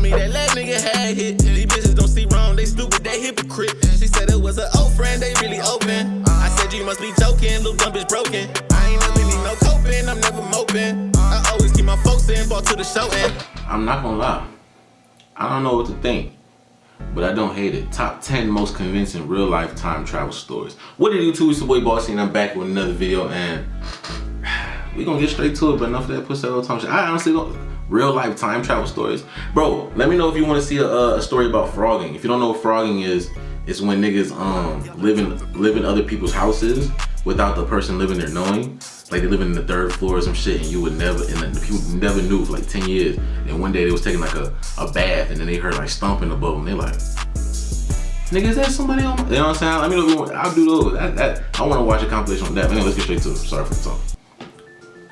me that last nigga had hit. These bitches don't see wrong, they stupid, they hypocrite. She said it was an old friend, they really open. I said you must be joking, little dumb bitch broken. I ain't never need no coping, I'm never moping. I always keep my folks in, ball to the show in. I'm not gonna lie, I don't know what to think, but I don't hate it. Top 10 most convincing real life time travel stories. What did you do? It's your boy Bossni, and I'm back with another video, and we gonna get straight to it, but enough of that pussy all the time shit. I honestly don't. Real life time travel stories. Bro, let me know if you want to see a story about frogging. If you don't know what frogging is, it's when niggas live in other people's houses without the person living there knowing. Like they living in the 3rd floor or some shit, and you would never, and the people never knew for like 10 years. And one day they was taking like a bath, and then they heard like stomping above them. They like, nigga, is that somebody on? You know what I'm saying? Let me know if you want. I'll do those. I want to watch a compilation on that. But anyway, let's get straight to it. Sorry for the talk.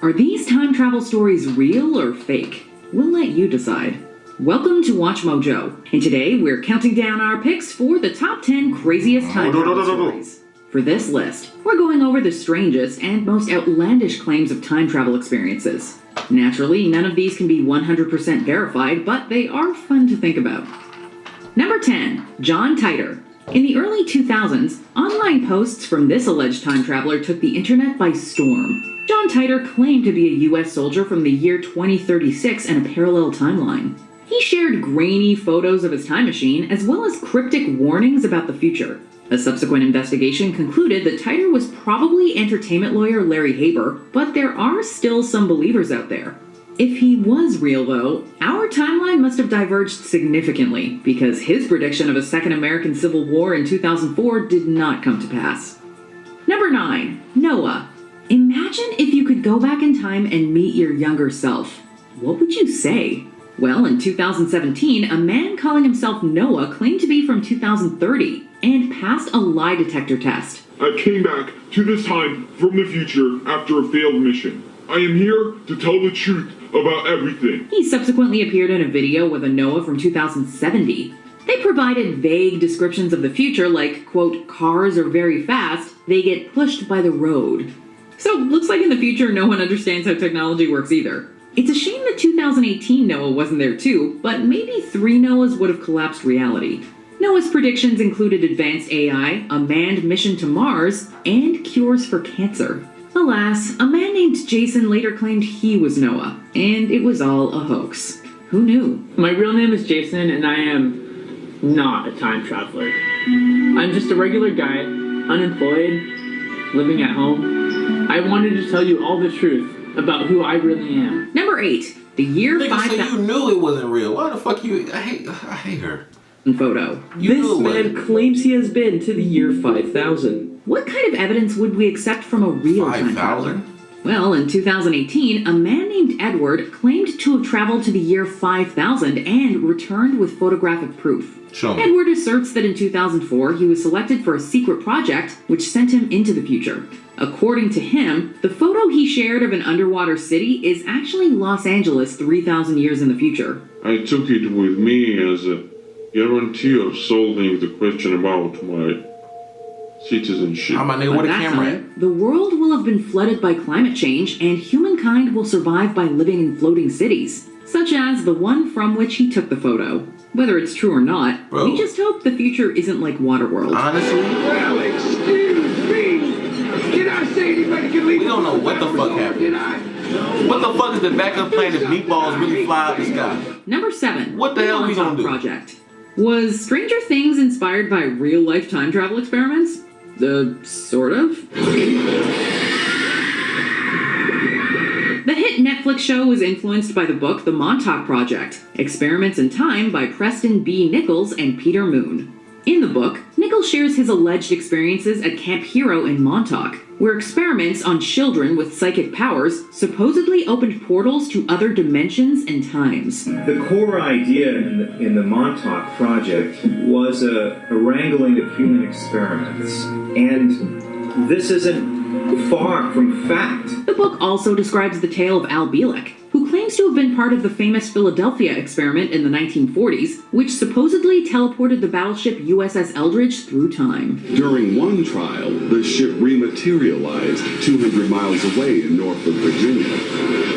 Are these time travel stories real or fake? We'll let you decide. Welcome to Watch Mojo, and today we're counting down our picks for the top 10 craziest time travel stories. For this list, we're going over the strangest and most outlandish claims of time travel experiences. Naturally, none of these can be 100% verified, but they are fun to think about. Number 10. John Titor. In the early 2000s, online posts from this alleged time traveler took the internet by storm. John Titor claimed to be a U.S. soldier from the year 2036 in a parallel timeline. He shared grainy photos of his time machine, as well as cryptic warnings about the future. A subsequent investigation concluded that Titor was probably entertainment lawyer Larry Haber, but there are still some believers out there. If he was real, though, our timeline must have diverged significantly, because his prediction of a second American Civil War in 2004 did not come to pass. Number 9. Noah. Imagine if you could go back in time and meet your younger self. What would you say? Well, in 2017, a man calling himself Noah claimed to be from 2030 and passed a lie detector test. I came back to this time from the future after a failed mission. I am here to tell the truth about everything. He subsequently appeared in a video with a Noah from 2070. They provided vague descriptions of the future like, quote, cars are very fast, they get pushed by the road. So, looks like in the future no one understands how technology works either. It's a shame that 2018 Noah wasn't there too, but maybe 3 Noahs would have collapsed reality. Noah's predictions included advanced AI, a manned mission to Mars, and cures for cancer. Alas, a man named Jason later claimed he was Noah, and it was all a hoax. Who knew? My real name is Jason, and I am not a time traveler. I'm just a regular guy, unemployed, living at home. I wanted to tell you all the truth about who I really am. Number 8. The year 5000. So you knew it wasn't real. Why the fuck you? I hate her. Photo. This man claims he has been to the year 5000. What kind of evidence would we accept from a real time traveler? Well, in 2018, a man named Edward claimed to have traveled to the year 5000 and returned with photographic proof. Show me. Edward asserts that in 2004 he was selected for a secret project which sent him into the future. According to him, the photo he shared of an underwater city is actually Los Angeles 3,000 years in the future. I took it with me as a guarantee of solving the question about my citizenship. How my nigga with a camera at? The world will have been flooded by climate change, and humankind will survive by living in floating cities, such as the one from which he took the photo. Whether it's true or not, Bro. we just hope the future isn't like Waterworld. Honestly, Well, excuse me. Did I say anybody can leave? we don't know what the fuck happened. What the fuck is the backup plan if meatballs really fly out the sky? Number 7. What the hell are we gonna do? Project. Was Stranger Things inspired by real-life time travel experiments? Sort of. The hit Netflix show was influenced by the book The Montauk Project, Experiments in Time by Preston B. Nichols and Peter Moon. In the book, Nichols shares his alleged experiences at Camp Hero in Montauk, where experiments on children with psychic powers supposedly opened portals to other dimensions and times. The core idea in the Montauk Project was a wrangling of human experiments, and this isn't far from fact. The book also describes the tale of Al Bielek, who claims to have been part of the famous Philadelphia experiment in the 1940s, which supposedly teleported the battleship USS Eldridge through time. During one trial, the ship rematerialized 200 miles away in Norfolk, Virginia,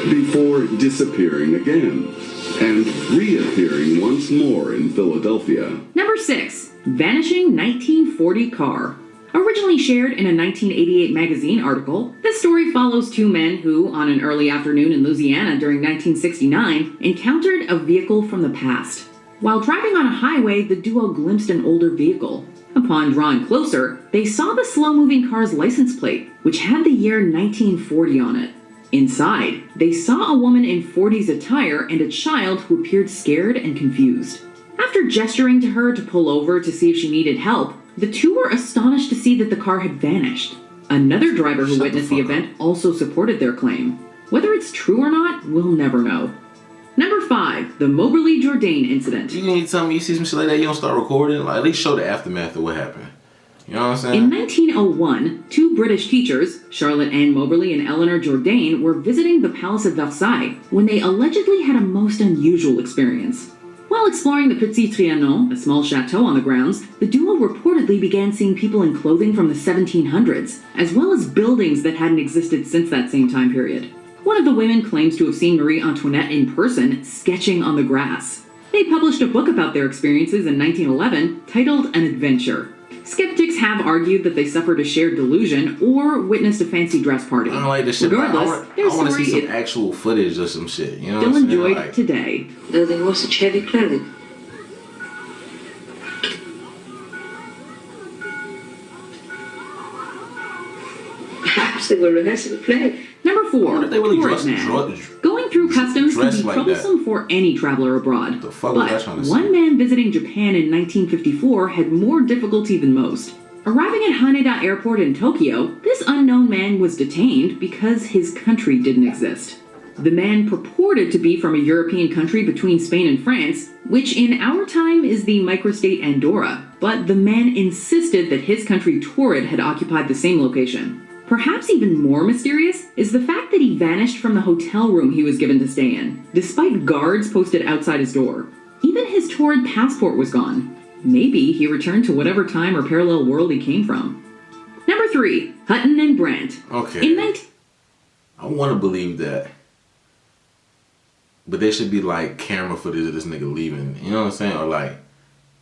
before disappearing again. and reappearing once more in Philadelphia. Number 6. Vanishing 1940 car. Originally shared in a 1988 magazine article, this story follows two men who, on an early afternoon in Louisiana during 1969, encountered a vehicle from the past. While driving on a highway, the duo glimpsed an older vehicle. Upon drawing closer, they saw the slow-moving car's license plate, which had the year 1940 on it. Inside, they saw a woman in 40s attire and a child who appeared scared and confused. After gesturing to her to pull over to see if she needed help, the two were astonished to see that the car had vanished. Another driver who witnessed the event also supported their claim. Whether it's true or not, we'll never know. Number 5. The Moberly Jourdain incident. You need to tell me you see some shit like that, you don't start recording? Like, at least show the aftermath of what happened. You know what I'm saying? In 1901, two British teachers, Charlotte Ann Moberly and Eleanor Jourdain, were visiting the Palace of Versailles when they allegedly had a most unusual experience. While exploring the Petit Trianon, a small chateau on the grounds, the duo reportedly began seeing people in clothing from the 1700s, as well as buildings that hadn't existed since that same time period. One of the women claims to have seen Marie Antoinette in person, sketching on the grass. They published a book about their experiences in 1911, titled An Adventure. Skeptics have argued that they suffered a shared delusion or witnessed a fancy dress party. I don't like this shit. Regardless, their I want to story see some is actual footage or some shit. You know still what I'm saying? enjoyed Like, today. Though they wore such heavy clothing. Perhaps they were rehearsing a play. Number 4. What if they really Tourist dress- man. dress- Going through customs can dress be like troublesome for any traveler abroad. The fuck was I But trying to say? one man visiting Japan in 1954 had more difficulty than most. Arriving at Haneda Airport in Tokyo, this unknown man was detained because his country didn't exist. The man purported to be from a European country between Spain and France, which in our time is the microstate Andorra, but the man insisted that his country Torrid had occupied the same location. Perhaps even more mysterious is the fact that he vanished from the hotel room he was given to stay in, despite guards posted outside his door. Even his Torrid passport was gone. Maybe he returned to whatever time or parallel world he came from. Number 3. Hutton and Brandt. Okay. In I want to believe that. But there should be like camera footage of this nigga leaving. You know what I'm saying? Or like,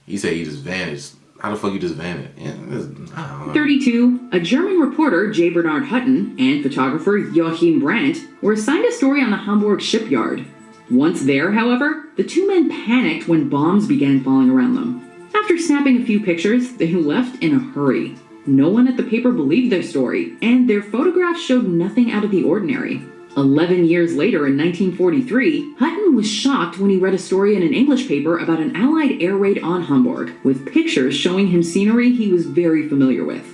he said he just vanished. How the fuck you just vanished? Yeah, I don't know. 32, a German reporter, J. Bernard Hutton, and photographer Joachim Brandt were assigned a story on the Hamburg shipyard. Once there, however, the two men panicked when bombs began falling around them. After snapping a few pictures, they left in a hurry. No one at the paper believed their story, and their photographs showed nothing out of the ordinary. 11 years later, in 1943, Hutton was shocked when he read a story in an English paper about an Allied air raid on Hamburg, with pictures showing him scenery he was very familiar with.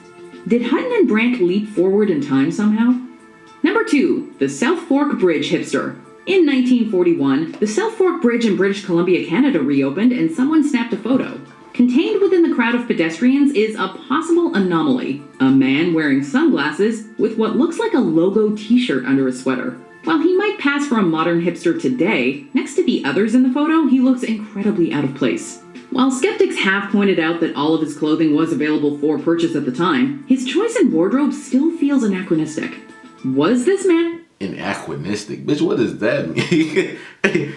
Did Hutton and Brandt leap forward in time somehow? Number 2. The South Fork Bridge hipster. In 1941, the South Fork Bridge in British Columbia, Canada reopened and someone snapped a photo. Contained within the crowd of pedestrians is a possible anomaly, a man wearing sunglasses with what looks like a logo t-shirt under his sweater. While he might pass for a modern hipster today, next to the others in the photo, he looks incredibly out of place. While skeptics have pointed out that all of his clothing was available for purchase at the time, his choice in wardrobe still feels anachronistic. Was this man Anachronistic? Bitch, what does that mean? Nigga,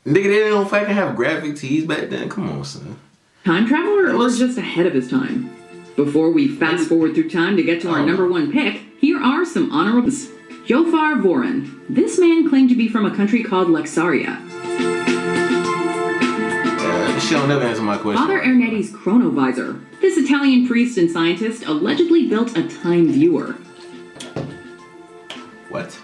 they didn't fucking have graphic tees back then? Come on, son. time traveler or just ahead of his time? Before we fast forward through time to get to our number 1 pick, here are some honorables. Jofar Voren. This man claimed to be from a country called Lexaria. She don't never answer my question. Father Ernetti's chronovisor. This Italian priest and scientist allegedly built a time viewer. What?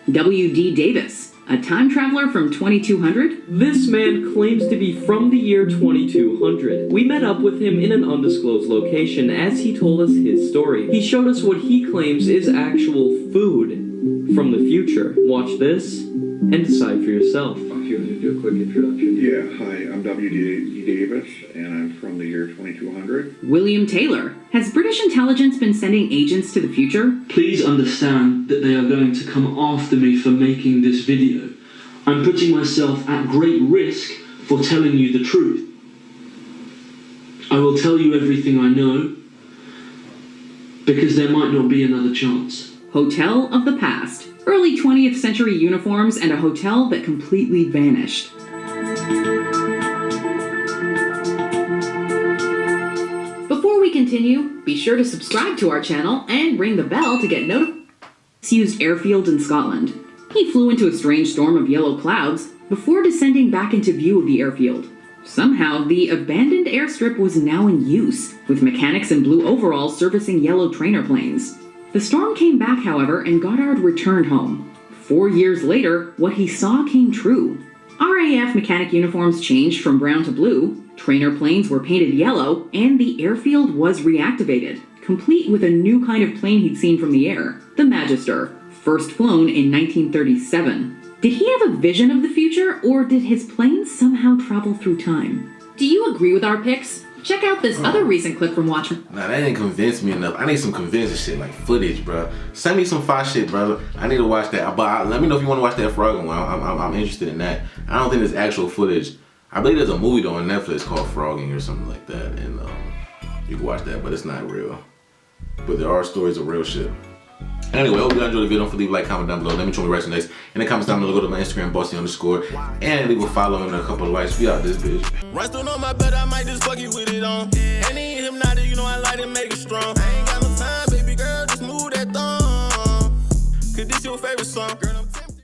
W.D. Davis. A time traveler from 2200? This man claims to be from the year 2200. We met up with him in an undisclosed location as he told us his story. He showed us what he claims is actual food from the future. Watch this and decide for yourself. If you want to do a quick introduction. Yeah, hi, I'm W.D. Davis, and I'm from the year 2200. William Taylor. Has British intelligence been sending agents to the future? Please understand that they are going to come after me for making this video. I'm putting myself at great risk for telling you the truth. I will tell you everything I know, because there might not be another chance. Hotel of the Past. Early 20th century uniforms and a hotel that completely vanished. Before we continue, be sure to subscribe to our channel and ring the bell to get notifications. Used airfield in Scotland. He flew into a strange storm of yellow clouds before descending back into view of the airfield. Somehow, the abandoned airstrip was now in use, with mechanics in blue overalls servicing yellow trainer planes. The storm came back, however, and Goddard returned home. 4 years later, what he saw came true. RAF mechanic uniforms changed from brown to blue, trainer planes were painted yellow, and the airfield was reactivated, complete with a new kind of plane he'd seen from the air, the Magister, first flown in 1937. Did he have a vision of the future, or did his plane somehow travel through time? Do you agree with our picks? Check out this other recent clip from Watch. Nah, that didn't convince me enough. I need some convincing shit, like footage, bro. Send me some fire shit, brother. I need to watch that. But let me know if you want to watch that Frogging one. I'm interested in that. I don't think there's actual footage. I believe there's a movie though on Netflix called Frogging or something like that, and you can watch that, but it's not real. But there are stories of real shit. Anyway, hope you enjoyed the video. Don't forget to leave a like, comment down below. Let me know what you next. In the comments down below, go to my Instagram, Bossni_, and leave a follow and a couple of likes. We out this bitch. Rust on my bed, I might just fuck you with it on. And he hypnotic, you know I like to make it strong.